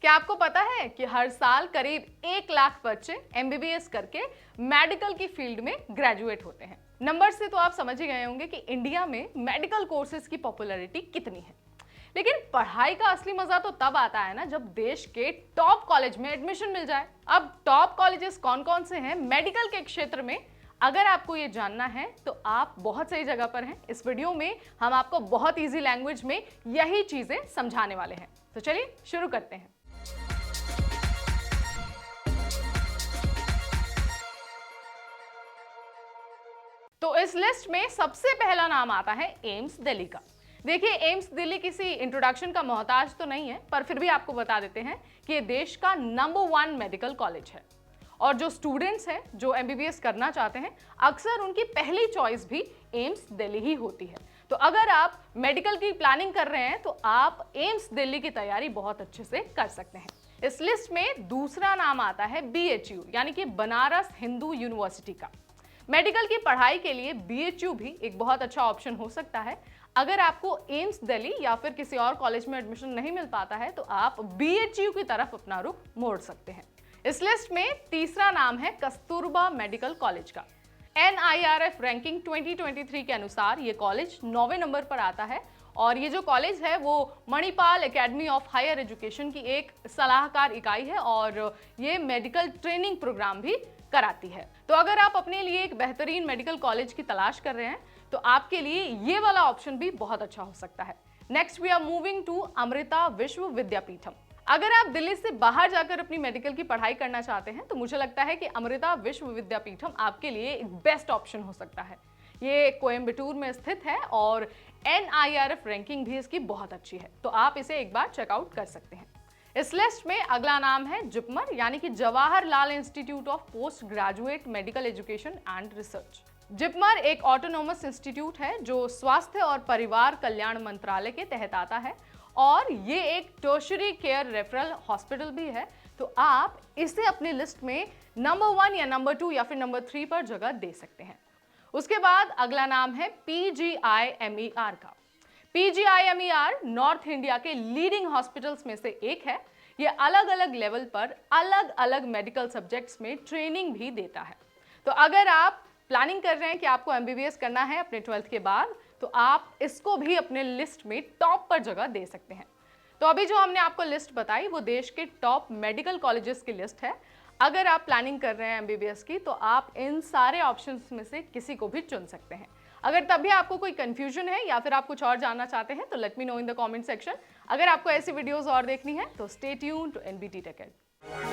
क्या आपको पता है कि हर साल करीब 1 लाख बच्चे एमबीबीएस करके मेडिकल की फील्ड में ग्रेजुएट होते हैं। नंबर से तो आप समझ ही गए होंगे कि इंडिया में मेडिकल कोर्सेज की पॉपुलैरिटी कितनी है। लेकिन पढ़ाई का असली मजा तो तब आता है ना जब देश के टॉप कॉलेज में एडमिशन मिल जाए। अब टॉप कॉलेजेस कौन कौन से हैं मेडिकल के क्षेत्र में, अगर आपको ये जानना है तो आप बहुत सही जगह पर हैं। इस वीडियो में हम आपको बहुत इजी लैंग्वेज में यही चीजें समझाने वाले हैं। तो चलिए शुरू करते हैं। तो इस लिस्ट में सबसे पहला नाम आता है एम्स दिल्ली का। देखिए, एम्स दिल्ली किसी इंट्रोडक्शन का मोहताज तो नहीं है, पर फिर भी आपको बता देते हैं कि ये देश का नंबर 1 मेडिकल कॉलेज है। और जो स्टूडेंट्स हैं जो एमबीबीएस करना चाहते हैं, अक्सर उनकी पहली चॉइस भी एम्स दिल्ली ही होती है। तो अगर आप मेडिकल की प्लानिंग कर रहे हैं तो आप एम्स दिल्ली की तैयारी बहुत अच्छे से कर सकते हैं। इस लिस्ट में दूसरा नाम आता है बीएचयू यानी कि बनारस हिंदू यूनिवर्सिटी का। मेडिकल की पढ़ाई के लिए बीएचयू भी एक बहुत अच्छा ऑप्शन हो सकता है। अगर आपको एम्स दिल्ली या फिर किसी और कॉलेज में एडमिशन नहीं मिल पाता है तो आप बीएचयू की तरफ अपना रुख मोड़ सकते हैं। इस लिस्ट में तीसरा नाम है कस्तूरबा मेडिकल कॉलेज का। NIRF रैंकिंग 2023 के अनुसार ये कॉलेज 9वें नंबर पर आता है और ये जो कॉलेज है वो Manipal Academy of Higher Education की एक सलाहकार इकाई है और ये मेडिकल ट्रेनिंग प्रोग्राम भी कराती है। तो अगर आप अपने लिए एक बेहतरीन मेडिकल कॉलेज की तलाश कर रहे हैं तो आपके लिए ये वाला ऑप्शन भी बहुत अच्छा हो सकता है। Next we are moving to Amrita Vishwa Vidyapeetham. अगर आप दिल्ली से बाहर जाकर अपनी मेडिकल की पढ़ाई करना चाहते हैं तो मुझे लगता है कि अमृता विश्व विद्यापीठम आपके लिए एक बेस्ट ऑप्शन हो सकता है। ये कोयम्बटूर में स्थित है और NIRF रैंकिंग भी इसकी बहुत अच्छी है, तो आप इसे एक बार चेकआउट कर सकते हैं। इस लिस्ट में अगला नाम है जिपमर यानी कि Jawaharlal institute of post graduate medical education and research. JIPMER एक ऑटोनोमस इंस्टीट्यूट है जो स्वास्थ्य और परिवार कल्याण मंत्रालय के तहत आता है और ये एक टर्शरी केयर रेफरल हॉस्पिटल भी है। तो आप इसे अपनी लिस्ट में नंबर 1 या नंबर 2 या फिर नंबर 3 पर जगह दे सकते हैं। उसके बाद अगला नाम है PGIMER का। PGIMER नॉर्थ इंडिया के लीडिंग हॉस्पिटल्स में से एक है। ये अलग अलग लेवल पर अलग अलग मेडिकल सब्जेक्ट्स में ट्रेनिंग भी देता है। तो अगर आप प्लानिंग कर रहे हैं कि आपको एमबीबीएस करना है अपने 12th के बाद तो आप इसको भी अपने लिस्ट में टॉप पर जगह दे सकते हैं। तो अभी जो हमने आपको लिस्ट बताई वो देश के टॉप मेडिकल कॉलेजेस की लिस्ट है। अगर आप प्लानिंग कर रहे हैं एमबीबीएस की तो आप इन सारे ऑप्शंस में से किसी को भी चुन सकते हैं। अगर तब भी आपको कोई कंफ्यूजन है या फिर आप कुछ और जानना चाहते हैं तो let me know in the comment section. अगर आपको ऐसी वीडियोस और देखनी है तो stay tuned to NBT Tech Ed।